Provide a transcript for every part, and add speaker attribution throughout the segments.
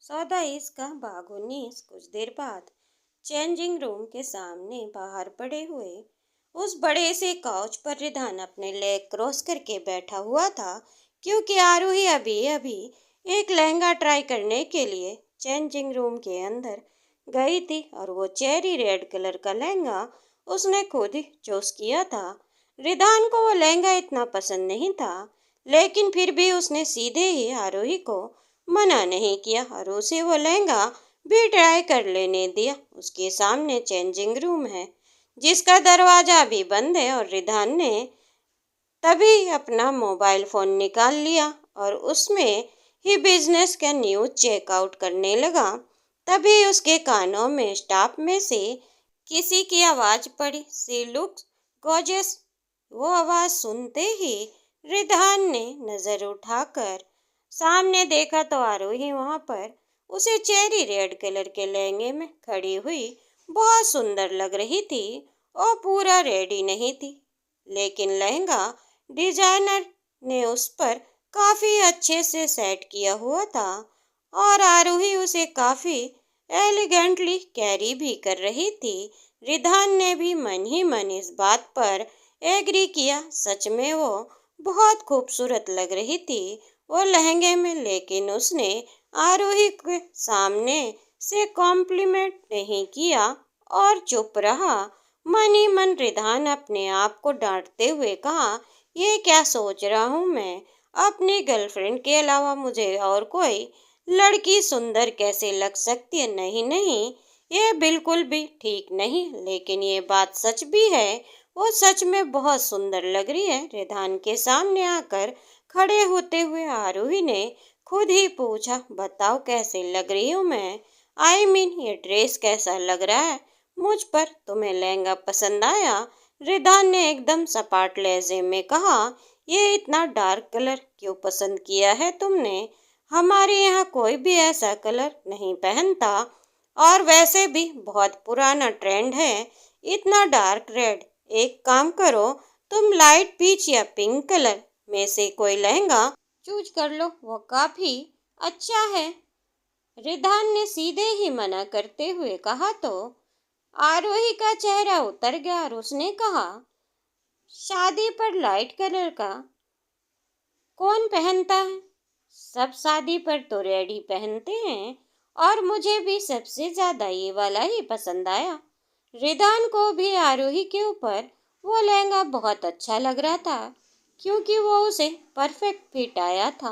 Speaker 1: 14 का भाग 19। कुछ देर बाद चेंजिंग रूम के सामने बाहर पड़े हुए उस बड़े से काउच पर रिधान अपने लेग क्रॉस करके बैठा हुआ था, क्योंकि आरूही अभी अभी एक लहंगा ट्राई करने के लिए चेंजिंग रूम के अंदर गई थी और वो चेरी रेड कलर का लहंगा उसने खुद ही चूज किया था। रिधान को वो लहंगा इतना पसंद नहीं था, लेकिन फिर भी उसने सीधे ही आरोही को मना नहीं किया और उसे वो लहंगा भी ट्राई कर लेने दिया। उसके सामने चेंजिंग रूम है जिसका दरवाजा भी बंद है और रिधान ने तभी अपना मोबाइल फोन निकाल लिया और उसमें ही बिजनेस का न्यूज चेकआउट करने लगा। तभी उसके कानों में स्टाफ में से किसी की आवाज पड़ी, सी लुक्स गॉर्जियस। वो आवाज सुनते ही रिधान ने नजर उठाकर सामने देखा तो आरोही वहां पर उसे चेरी रेड कलर के लहंगे में खड़ी हुई बहुत सुंदर लग रही थी। और पूरा रेडी नहीं थी, लेकिन लहंगा डिजाइनर ने उस पर काफी अच्छे से सेट किया हुआ था और आरोही उसे काफी एलिगेंटली कैरी भी कर रही थी। रिधान ने भी मन ही मन इस बात पर एग्री किया। सच में वो बहुत खूबसूरत लग रही थी वो लहंगे में, लेकिन उसने आरोही के सामने से कॉम्प्लीमेंट नहीं किया और चुप रहा। मन ही मन रिधान अपने आप को डांटते हुए कहा, ये क्या सोच रहा हूँ मैं, अपनी गर्लफ्रेंड के अलावा मुझे और कोई लड़की सुंदर कैसे लग सकती है। नहीं नहीं, ये बिल्कुल भी ठीक नहीं, लेकिन ये बात सच भी है, वो सच में बहुत सुंदर लग रही है। रिधान के सामने आकर खड़े होते हुए आरोही ने खुद ही पूछा, बताओ कैसे लग रही हूँ मैं, आई मीन ये ड्रेस कैसा लग रहा है मुझ पर, तुम्हें लहंगा पसंद आया। रिधान ने एकदम सपाट लहजे में कहा, ये इतना डार्क कलर क्यों पसंद किया है तुमने, हमारे यहाँ कोई भी ऐसा कलर नहीं पहनता और वैसे भी बहुत पुराना ट्रेंड है इतना डार्क रेड। एक काम करो, तुम लाइट पीच या पिंक कलर में से कोई लहंगा चूज कर लो, वो काफी अच्छा है। रिधान ने सीधे ही मना करते हुए कहा तो आरोही का चेहरा उतर गया और उसने कहा, शादी पर लाइट कलर का कौन पहनता है, सब शादी पर तो रेड ही पहनते हैं और मुझे भी सबसे ज्यादा ये वाला ही पसंद आया। रिधान को भी आरोही के ऊपर वो लहंगा बहुत अच्छा लग रहा था, क्योंकि वो उसे परफेक्ट फिट आया था,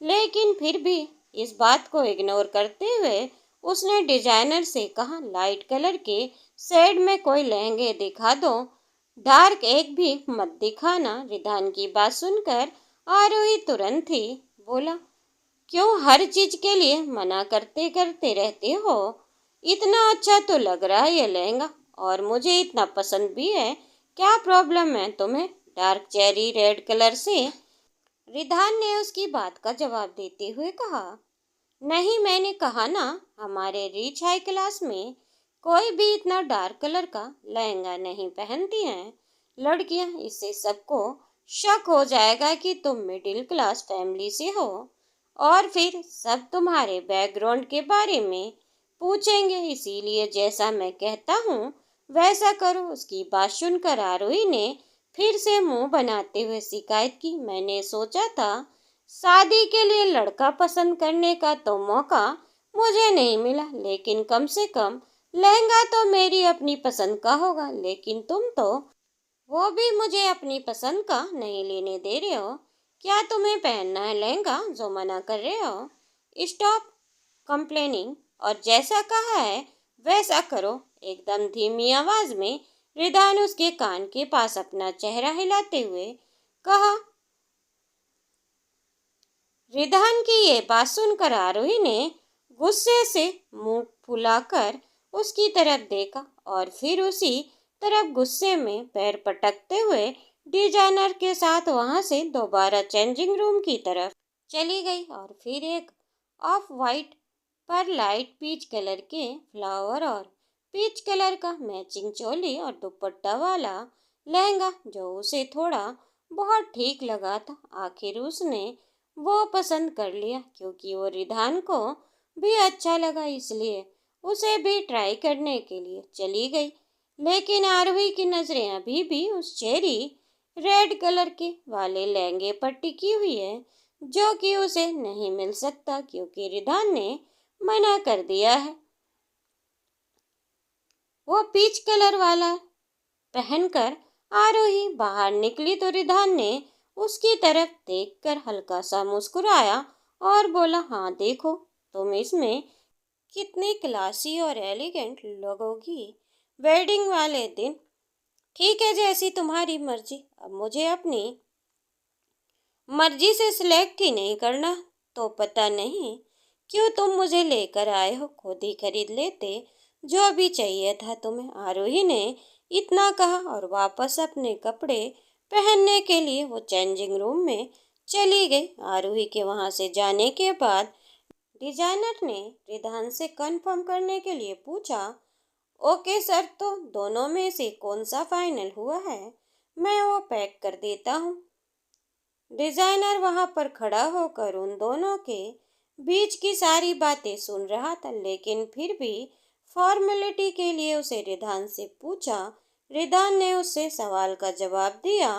Speaker 1: लेकिन फिर भी इस बात को इग्नोर करते हुए उसने डिजाइनर से कहा, लाइट कलर के शेड में कोई लहंगे दिखा दो, डार्क एक भी मत दिखाना। रिधान की बात सुनकर आरोही तुरंत ही बोला, क्यों हर चीज के लिए मना करते करते रहते हो, इतना अच्छा तो लग रहा है ये लहंगा और मुझे इतना पसंद भी है, क्या प्रॉब्लम है तुम्हें डार्क चेरी रेड कलर से। रिधान ने उसकी बात का जवाब देते हुए कहा, नहीं मैंने कहा ना, हमारे रिच हाई क्लास में कोई भी इतना डार्क कलर का लहंगा नहीं पहनती हैं लड़कियां, इससे सबको शक हो जाएगा कि तुम मिडिल क्लास फैमिली से हो और फिर सब तुम्हारे बैकग्राउंड के बारे में पूछेंगे, इसीलिए जैसा मैं कहता हूँ वैसा करो। उसकी बात सुनकर आरोही ने फिर से मुंह बनाते हुए शिकायत की, मैंने सोचा था शादी के लिए लड़का पसंद करने का तो मौका मुझे नहीं मिला, लेकिन कम से कम लहंगा तो मेरी अपनी पसंद का होगा, लेकिन तुम तो वो भी मुझे अपनी पसंद का नहीं लेने दे रहे हो। क्या तुम्हें पहनना है लहंगा जो मना कर रहे हो, स्टॉप कंप्लेनिंग और जैसा कहा है वैसा करो। एकदम धीमी आवाज में रिधान उसके कान के पास अपना चेहरा हिलाते हुए कहा। रिधान की ये बात सुनकर आरोही ने गुस्से से मुंह फुलाकर उसकी तरफ देखा और फिर उसी तरफ गुस्से में पैर पटकते हुए डिजाइनर के साथ वहां से दोबारा चेंजिंग रूम की तरफ चली गई और फिर एक ऑफ वाइट पर लाइट पीच कलर के फ्लावर और पीच कलर का मैचिंग चोली और दुपट्टा वाला लहंगा जो उसे थोड़ा बहुत ठीक लगा था, आखिर उसने वो पसंद कर लिया, क्योंकि वो रिधान को भी अच्छा लगा, इसलिए उसे भी ट्राई करने के लिए चली गई। लेकिन आरोही की नजरें अभी भी उस चेरी रेड कलर के वाले लहंगे पर टिकी हुई है, जो कि उसे नहीं मिल सकता क्योंकि रिधान ने मना कर दिया है। वो पीच कलर वाला पहनकर आरोही बाहर निकली तो रिधान ने उसकी तरफ देखकर हल्का सा मुस्कुराया और बोला, हाँ देखो, तुम इसमें कितनी क्लासी और एलिगेंट लगोगी वेडिंग वाले दिन। ठीक है, जैसी तुम्हारी मर्जी। अब मुझे अपनी मर्जी से सिलेक्ट ही नहीं करना, तो पता नहीं क्यों तुम मुझे लेकर आए हो, खुद ही खरीद लेते जो भी चाहिए था तुम्हें। आरोही ने इतना कहा और वापस अपने कपड़े पहनने के लिए वो चेंजिंग रूम में चली गई। आरोही के वहां से जाने के बाद डिजाइनर ने रिधान से कंफर्म करने के लिए पूछा, ओके सर, तो दोनों में से कौन सा फाइनल हुआ है? मैं वो पैक कर देता हूँ। डिजाइनर वहां पर खड़ा होकर उन दोनों के बीच की सारी बातें सुन रहा था, लेकिन फिर भी फॉर्मेलिटी के लिए उसे रिधान से पूछा। रिधान ने उससे सवाल का जवाब दिया,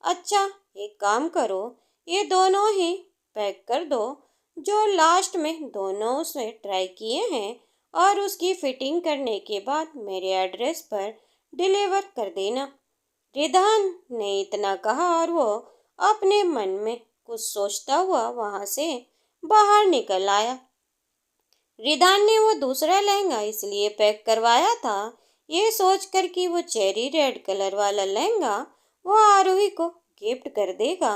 Speaker 1: अच्छा एक काम करो, ये दोनों ही पैक कर दो, जो लास्ट में दोनों उसने ट्राई किए हैं, और उसकी फिटिंग करने के बाद मेरे एड्रेस पर डिलीवर कर देना। रिधान ने इतना कहा और वो अपने मन में कुछ सोचता हुआ वहां से बाहर निकल आया। रिधान ने वो दूसरा लहंगा इसलिए पैक करवाया था, ये सोचकर कि वो चेरी रेड कलर वाला लहंगा वो आरोही को गिफ्ट कर देगा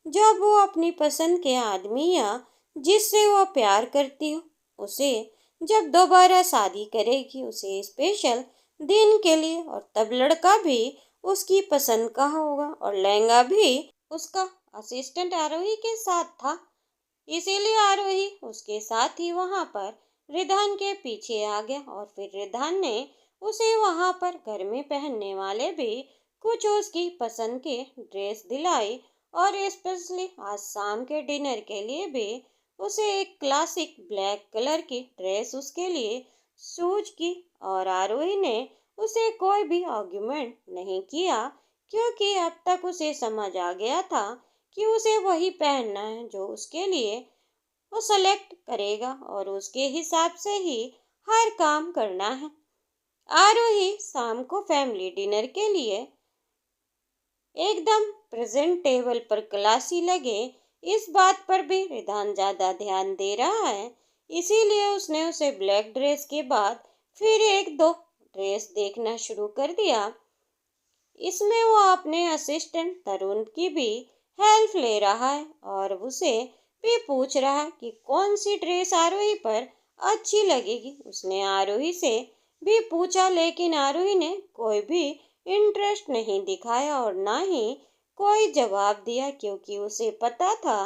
Speaker 1: जब वो अपनी पसंद के आदमी या जिससे वो प्यार करती हो उसे जब दोबारा शादी करेगी, उसे स्पेशल दिन के लिए। और तब लड़का भी उसकी पसंद का होगा और लहंगा भी उसका। असिस्टेंट आरोही के साथ था, इसीलिए आरोही उसके साथ ही वहां पर रिधान के पीछे आ गया और फिर रिधान ने उसे वहां पर घर में पहनने वाले भी कुछ उसकी पसंद के ड्रेस दिलाई और स्पेशली आज शाम के डिनर के लिए भी उसे एक क्लासिक ब्लैक कलर की ड्रेस उसके लिए सूज की। और आरोही ने उसे कोई भी आर्ग्यूमेंट नहीं किया क्योंकि अब तक उसे समझ आ गया था कि उसे वही पहनना है जो उसके लिए वो सेलेक्ट करेगा और उसके हिसाब से ही हर काम करना है। आरोही शाम को फैमिली डिनर के लिए एकदम प्रेजेंटेबल पर क्लासी लगे, इस बात पर भी रिधान ज्यादा ध्यान दे रहा है, इसीलिए उसने उसे ब्लैक ड्रेस के बाद फिर एक दो ड्रेस देखना शुरू कर दिया। इसमें वो अपने असिस्टेंट तरुण की भी हेल्प ले रहा है और उसे भी पूछ रहा है कि कौन सी ड्रेस आरोही पर अच्छी लगेगी। उसने आरोही से भी पूछा, लेकिन आरोही ने कोई भी इंटरेस्ट नहीं दिखाया और ना ही कोई जवाब दिया क्योंकि उसे पता था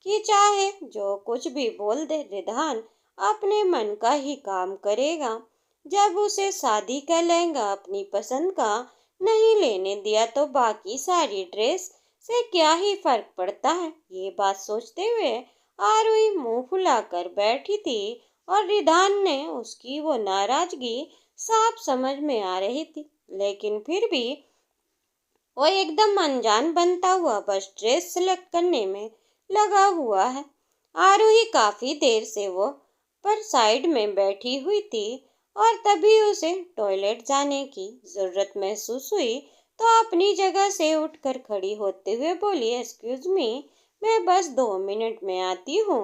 Speaker 1: कि चाहे जो कुछ भी बोल दे, रिधान अपने मन का ही काम करेगा। जब उसे शादी का लहंगा अपनी पसंद का नहीं लेने दिया तो बाकी सारी ड्रेस से क्या ही फर्क पड़ता है। ये बात सोचते हुए आरोही मुंह फुलाकर बैठी थी और रिधान ने उसकी वो नाराजगी साफ समझ में आ रही थी, लेकिन फिर भी वो एकदम अनजान बनता हुआ बस ड्रेस सेलेक्ट करने में लगा हुआ है। आरोही काफी देर से वो पर साइड में बैठी हुई थी और तभी उसे टॉयलेट जाने की जरूरत महसूस हुई तो अपनी जगह से उठकर खड़ी होते हुए बोली, एक्सक्यूज मी, मैं बस 2 मिनट में आती हूँ।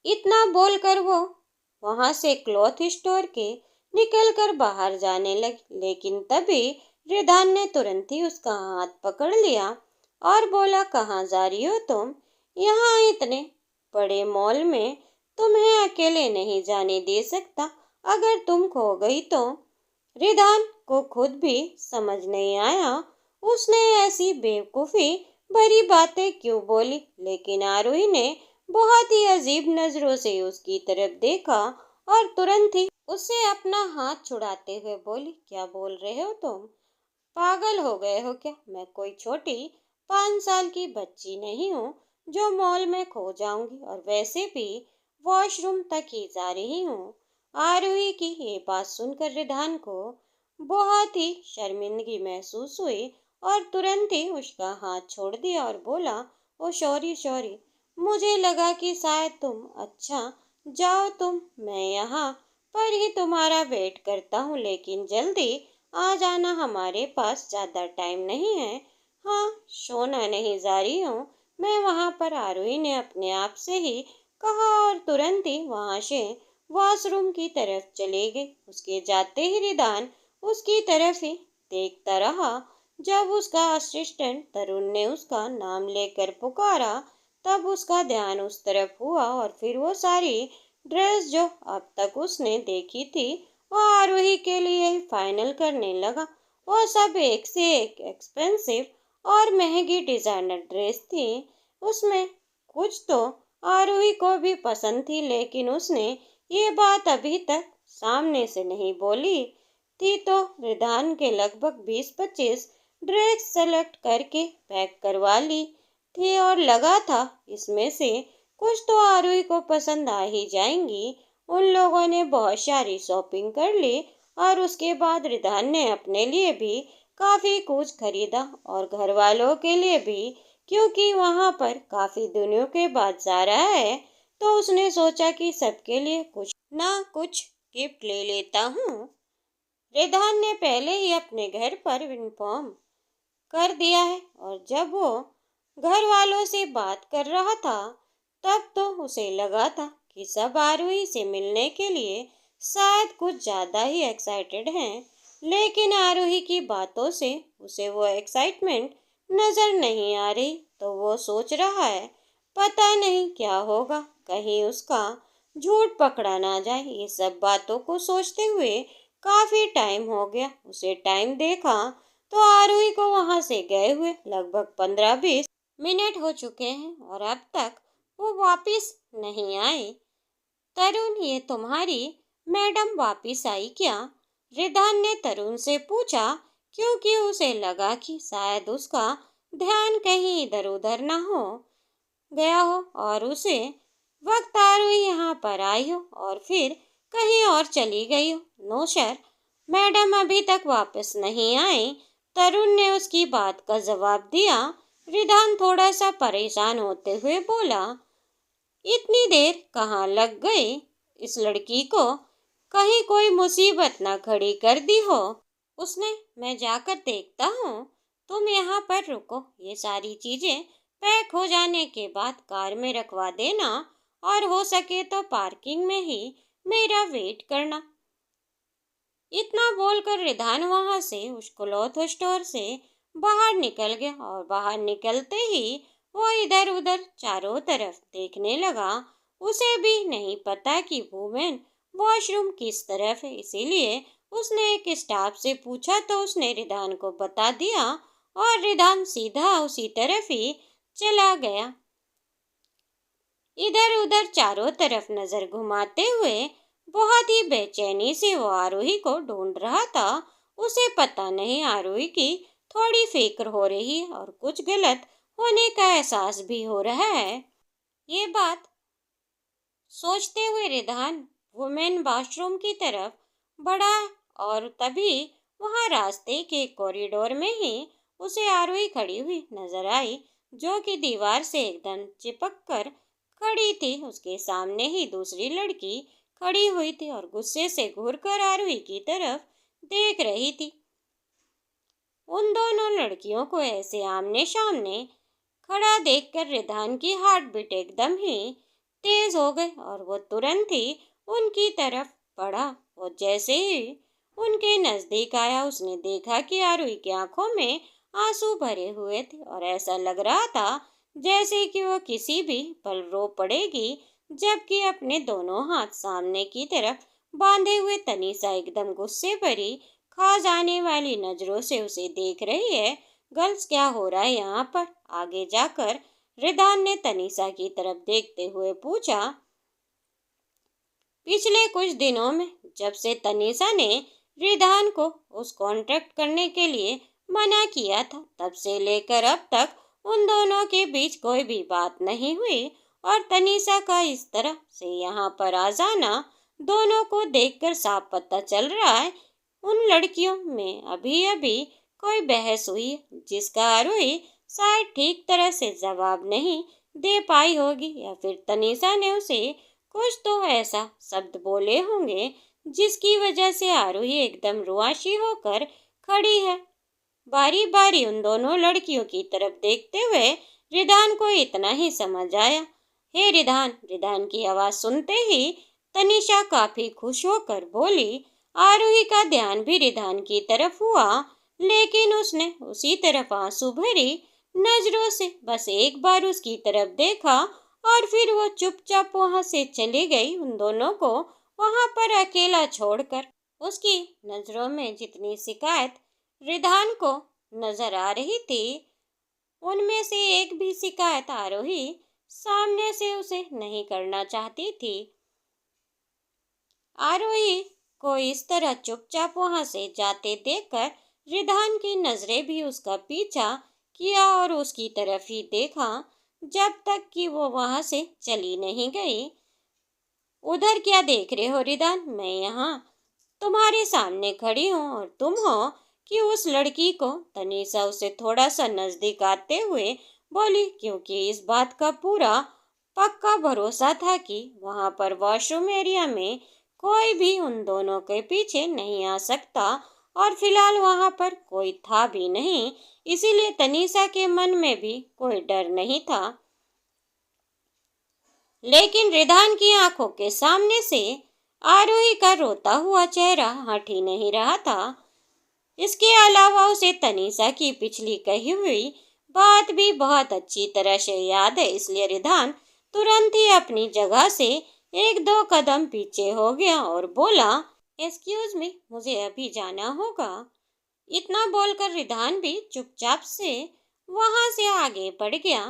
Speaker 1: इतना बोलकर वो वहां से क्लॉथ स्टोर के निकलकर बाहर जाने लगी, लेकिन तभी रिधान ने तुरंत ही उसका हाथ पकड़ लिया और बोला, कहाँ जा रही हो तुम? यहाँ इतने बड़े मॉल में तुम्हें अकेले नहीं जाने दे सकता, अगर तुम खो गई तो। रिधान को खुद भी समझ नहीं आया उसने ऐसी बेवकूफी भरी बातें क्यों बोली, लेकिन आरोही ने बहुत ही अजीब नजरों से उसकी तरफ देखा और तुरंत ही उससे अपना हाथ छुड़ाते हुए बोली, क्या बोल रहे हो तुम? पागल हो गए हो क्या? मैं कोई छोटी 5 साल की बच्ची नहीं हूँ जो मॉल में खो जाऊंगी, और वैसे भी वॉशरूम तक ही जा रही हूँ। आरोही की ये बात सुनकर रिधान को बहुत ही शर्मिंदगी महसूस हुई और तुरंत ही उसका हाथ छोड़ दिया और बोला, ओ सॉरी सॉरी, मुझे लगा कि शायद तुम, अच्छा जाओ तुम, मैं यहाँ पर ही तुम्हारा वेट करता हूँ, लेकिन जल्दी आ जाना, हमारे पास ज़्यादा टाइम नहीं है। हाँ, सोना नहीं जा रही हूँ मैं वहाँ पर, आरोही ने अपने आप से ही कहा और तुरंत ही वहाँ से वॉशरूम की तरफ चले गई। उसके जाते ही रिदान उसकी तरफ ही देखता रहा। जब उसका असिस्टेंट तरुण ने उसका नाम लेकर पुकारा, तब उसका ध्यान उस तरफ हुआ और फिर वो सारी ड्रेस जो अब तक उसने देखी थी वो आरोही के लिए ही फाइनल करने लगा। वो सब एक से एक एक्सपेंसिव और महंगी डिजाइनर ड्रेस थी। उसमें कुछ तो आरोही को भी पसंद थी, लेकिन उसने ये बात अभी तक सामने से नहीं बोली थी। तो रिधान के लगभग 20-25 ड्रेस सेलेक्ट करके पैक करवा ली थी और लगा था इसमें से कुछ तो आरोही को पसंद आ ही जाएंगी। उन लोगों ने बहुत सारी शॉपिंग कर ली और उसके बाद रिधान ने अपने लिए भी काफ़ी कुछ खरीदा और घर वालों के लिए भी, क्योंकि वहाँ पर काफ़ी दिनों के बाद जा रहा है तो उसने सोचा कि सबके लिए कुछ ना कुछ गिफ्ट ले लेता हूँ। रिधान ने पहले ही अपने घर पर इन्फॉर्म कर दिया है और जब वो घर वालों से बात कर रहा था तब तो उसे लगा था कि सब आरोही से मिलने के लिए शायद कुछ ज़्यादा ही एक्साइटेड हैं, लेकिन आरोही की बातों से उसे वो एक्साइटमेंट नज़र नहीं आ रही। तो वो सोच रहा है पता नहीं क्या होगा, कहीं उसका झूठ पकड़ा ना जाए। ये सब बातों को सोचते हुए काफ़ी टाइम हो गया। उसे टाइम देखा तो आरोही को वहाँ से गए हुए लगभग 15-20 मिनट हो चुके हैं और अब तक वो वापस नहीं आई। तरुण, ये तुम्हारी मैडम वापस आई क्या? रिधान ने तरुण से पूछा, क्योंकि उसे लगा कि शायद उसका ध्यान कहीं इधर उधर ना हो गया हो और उसे वक्त आरोही यहाँ पर आई हो और फिर कहीं और चली गई हो। नो सर, मैडम अभी तक वापस नहीं आई, तरुण ने उसकी बात का जवाब दिया। रिधान थोड़ा सा परेशान होते हुए बोला, इतनी देर कहाँ लग गई इस लड़की को, कहीं कोई मुसीबत ना खड़ी कर दी हो उसने। मैं जाकर देखता हूँ, तुम यहाँ पर रुको, ये सारी चीजें पैक हो जाने के बाद कार में रखवा देना और हो सके तो पार्किंग में ही मेरा वेट करना। इतना बोलकर रिधान वहां से उस क्लॉथ स्टोर से बाहर निकल गया और बाहर निकलते ही वो इधर उधर चारों तरफ देखने लगा। उसे भी नहीं पता कि वुमेन वॉशरूम किस तरफ है, इसीलिए उसने एक स्टाफ से पूछा तो उसने रिधान को बता दिया और रिधान सीधा उसी तरफ ही चला गया। इधर उधर चारों तरफ नजर घुमाते हुए बहुत ही बेचैनी से वो आरोही को ढूंढ रहा था। उसे पता नहीं आरोही की थोड़ी फिक्र हो रही है और कुछ गलत होने का एहसास भी हो रहा है। ये बात सोचते हुए रिधान वुमेन वॉशरूम की तरफ बढ़ा और तभी वहां रास्ते के कॉरिडोर में ही उसे आरोही खड़ी हुई नजर आई, जो कि दीवार से एकदम चिपक कर खड़ी थी। उसके सामने ही दूसरी लड़की खड़ी हुई थी और गुस्से से घूरकर आरोही की तरफ देख रही थी। उन दोनों लड़कियों को ऐसे आमने सामने खड़ा देखकर रिधान की हार्ट बीट एकदम ही तेज हो गई और वो तुरंत ही उनकी तरफ बढ़ा। और जैसे ही उनके नजदीक आया उसने देखा कि आरोही की आंखों में आंसू भरे हुए थे और ऐसा लग रहा था जैसे कि वो किसी भी पल रो पड़ेगी। जबकि अपने दोनों हाथ सामने की तरफ बांधे हुए तनीषा एकदम गुस्से भरी खा जाने वाली नजरों से उसे देख रही है। गर्ल्स, क्या हो रहा है यहाँ पर? आगे जाकर रिधान ने तनीषा की तरफ देखते हुए पूछा। पिछले कुछ दिनों में जब से तनीषा ने रिधान को उस कॉन्ट्रैक्ट करने के लिए मना किया था, तब से लेकर अब तक उन दोनों के बीच कोई भी बात नहीं हुई और तनीषा का इस तरह से यहाँ पर आ जाना दोनों को देखकर साफ पता चल रहा है उन लड़कियों में अभी अभी कोई बहस हुई जिसका आरोही शायद ठीक तरह से जवाब नहीं दे पाई होगी, या फिर तनीषा ने उसे कुछ तो ऐसा शब्द बोले होंगे जिसकी वजह से आरोही एकदम रुआशी होकर खड़ी है। बारी बारी उन दोनों लड़कियों की तरफ देखते हुए रिदान को इतना ही समझ आया। हे रिदान! रिदान की आवाज सुनते ही तनीषा काफी खुश होकर बोली। आरोही का ध्यान भी रिदान की तरफ हुआ, लेकिन उसने उसी तरफ आंसू भरी नजरों से बस एक बार उसकी तरफ देखा और फिर वो चुपचाप वहां से चली गई, उन दोनों को वहां पर अकेला छोड़कर। उसकी नजरों में जितनी शिकायत रिदान को नजर आ रही थी, उनमें से एक भी शिकायत आरोही सामने से उसे नहीं करना चाहती थी। आरोही को इस तरह चुपचाप वहां से जाते देखकर रिदान की नजरें भी उसका पीछा किया और उसकी तरफ ही देखा जब तक कि वो वहां से चली नहीं गई। उधर क्या देख रहे हो रिदान? मैं यहाँ तुम्हारे सामने खड़ी हूँ और तुम हो कि उस लड़की को? तनीषा उसे थोड़ा सा नजदीक आते हुए बोली, क्योंकि इस बात का पूरा पक्का भरोसा था कि वहां पर वॉशरूम एरिया में कोई भी उन दोनों के पीछे नहीं आ सकता, और फिलहाल वहां पर कोई था भी नहीं, इसीलिए तनीषा के मन में भी कोई डर नहीं था। लेकिन रिदान की आंखों के सामने से आरोही का रोता हुआ चेहरा हट ही नहीं रहा था। इसके अलावा उसे तनीषा की पिछली कही हुई बात भी बहुत अच्छी तरह से याद है, इसलिए रिदान तुरंत ही अपनी जगह से एक दो कदम पीछे हो गया और बोला, एक्सक्यूज मी, मुझे अभी जाना होगा। इतना बोलकर रिदान भी चुपचाप से वहां से आगे बढ़ गया।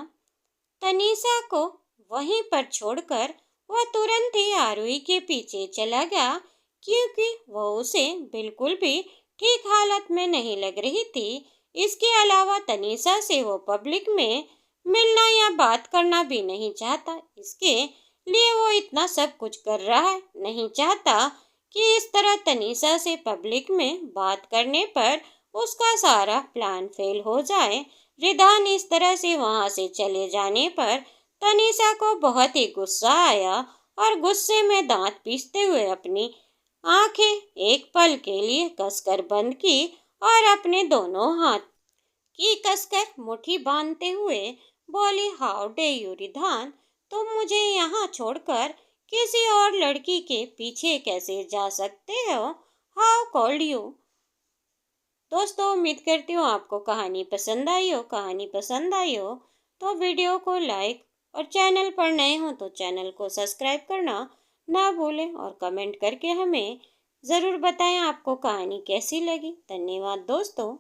Speaker 1: तनीषा को वहीं पर छोड़कर वह तुरंत ही आरोही के पीछे चला गया, क्योंकि वह उसे बिल्कुल भी ठीक हालत में नहीं लग रही थी। इसके अलावा तनीषा से वो पब्लिक में मिलना या बात करना भी नहीं चाहता, इसके लिए वो इतना सब कुछ कर रहा है। नहीं चाहता कि इस तरह तनीषा से पब्लिक में बात करने पर उसका सारा प्लान फेल हो जाए। रिदान इस तरह से वहां से चले जाने पर तनीषा को बहुत ही गुस्सा आया और गुस्से में दांत पीसते हुए अपनी आंखें एक पल के लिए कसकर बंद की और अपने दोनों हाथ की कसकर मुट्ठी बांधते हुए बोली, हाउ डे यू रिदान, तुम मुझे यहाँ छोड़कर किसी और लड़की के पीछे कैसे जा सकते हो? How called you? दोस्तों, उम्मीद करती हूँ आपको कहानी पसंद आई हो। कहानी पसंद आई हो तो वीडियो को लाइक और चैनल पर नए हो तो चैनल को सब्सक्राइब करना ना भूलें और कमेंट करके हमें ज़रूर बताएं आपको कहानी कैसी लगी। धन्यवाद दोस्तों।